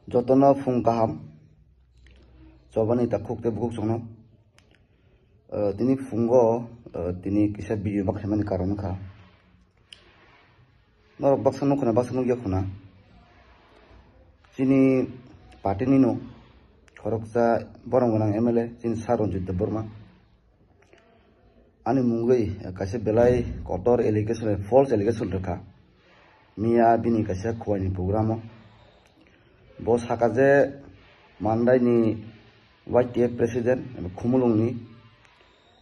Jotono fung kaham cobani ta khukte bukuk sono tini fungo tini kisa video baksamani karon kha norok baksanu khuna baksanu ya khuna chini party nino khoroksa borong gonang MLA chini Saronjit Burma ani mungoi kaise belai kotor allegation false allegation rekha miya bini kaise khwani programo bos hakaje mandai ni YTF president khumulung ni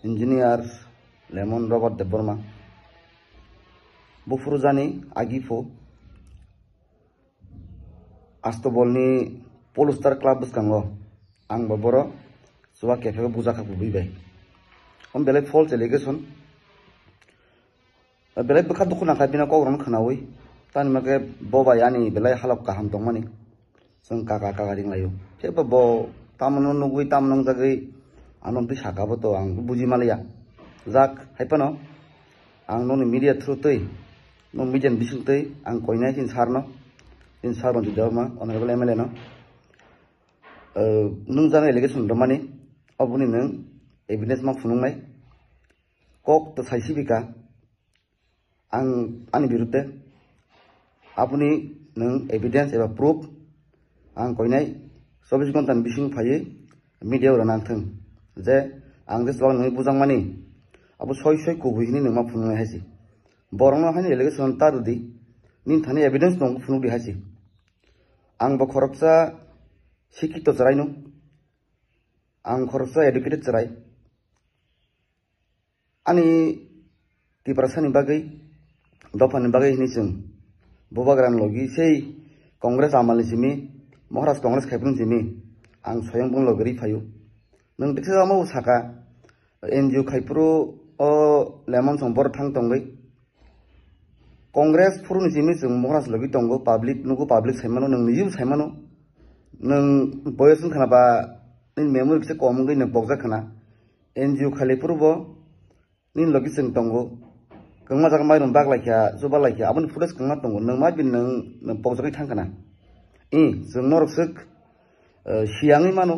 engineers Lemon Robert Deborma bufurujani agifo astobolni Polestar club buskango ang baboro suwa kefe buja kha bubai on belai false allegation belai bekha dukuna kha bina ko ron khanawi tan make boba yani belai halap kaham tongmani जों काका रिंलायो फेबा बो तामनो नुगुइ तामनं जागै आनं ति साकाबो तो आं बुजि मालिया जाक हाइपनो आं ननि मीडिया थ्रु तै नो मिडियान बिसिं तै आं कइनाय सिन सारनो इन सारन दिदरमा अनरेबल MLA नो नों जानाय एलिगेशन रमानि अबुनि नों एविडेंस मा फुनुंनाय कक तो साइसिबिका आं आनि बिरुद्धे आपुनि नों एविडेंस एबा प्रूफ आं कइनाय 24 घन्टा बिसिं फायै मिडियायाव रानांथों जे आं जेसेबां नोंनि बुजांमानि आबो सय कुबुहिनि नों मा फुनुंनाय हासि बरंनो हानि एलिगेशन तारुदि निन थानि एविडेंस दं फुनुदि हासि आं बो खरकसा शिक्षित जरायनो आं खरकसा एडुकेटेड जराय आनि तिब्रासानि बागै दफानि बागै हिनि जों बुबाग्रान लगी सेई कांग्रेस आमालनि जिमि महाराष्ट्र कांग्रेस खायफोरनि जिमि आं स्वयं बुंलगरि फायो नों देखा मौ साका NGO खायफोरो लेमन संबर थां तंगै कांग्रेस फुरुनि जिमि जों महाराष्ट्र लगी तंगो पब्लिक नुगु पब्लिक सायमानो नों निजिम सायमानो नों बयसन खानाबा निन मेमोरि किसे कमगै नों बगजा खाना NGO खालिफोरबो निन लगी जों तंगो गंमा जागा माइरन बागलायखिया जुबा लायखिया आबन फुरेस गंमा तंगो नों मा बिन नों बगजागै थांखाना जों नरसक सियांगै मानो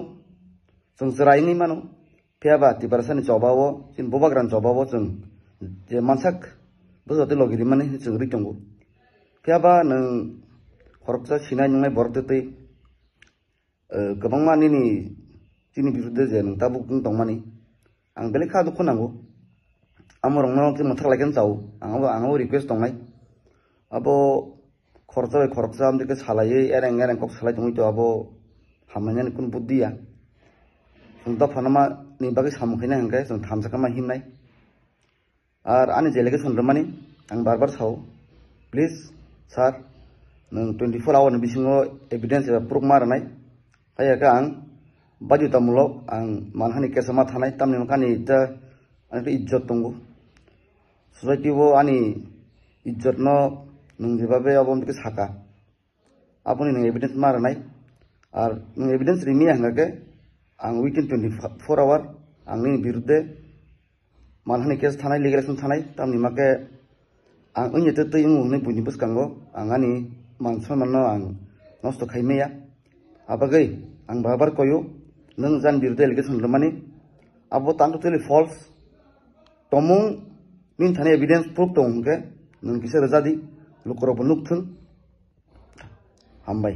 जों जरायङै मानो फेयाबा तिबारसानि जबावो जिन बुबाग्रान जबावो जों जे मानसाक बोजोते लगिरि माने जों रितंगो फेयाबा नों खरकसा सिनाय नंनाय बरदतै गोबां मानिनि जिनि बिरुद्धे जे नों ताबुक दंमानि आं बेले खादु खनांगौ आमरंनो कि मथालायगोन जाव आंबो रिक्वेस्ट दंनाय आबो खरकसा आमदिके सालायै एरें कक सालाय दंै तो आबो हामनायनि कुन बुद्धिया जों दफानामा नि बागै सामखैना हंगे जों थामसाकामा हिमनाय आर आनि जेलेगेशन रमानि आं बार साव प्लिज सार नों 24 आवर नि बिसिङाव एविडेंस एबा प्रूफ मारनाय फायका आं बाध्यतामूलक आं मानहानि केसमा थानाय तामनि मकानि दा आनि इज्जत दंगो ससाइटियाव आनि इज्जत न नों जेबाबे अबमदिके साका आपुनि नों एविडेंस मारनाय आर नों एविडेंस रिमिया हंगाके आं विथिन 24 आवर आंनि बिरुद्धे मानहानि केस थानाय लिगेलेशन थानाय तामनि माके आं ओइनेते तै मुनि बुनि बसकांगो आं आनि मान सन्मान आं नष्ट खायमेया आबागै आं बाबार कयो नों जान बिरुद्धे एलिगेशन रमानि आबो तांतोलि फल्स तमुं निन थानाय एविडेंस प्रूफ दं हंगे नों किसे रजादि लुकरबो नुकथों हामबाय।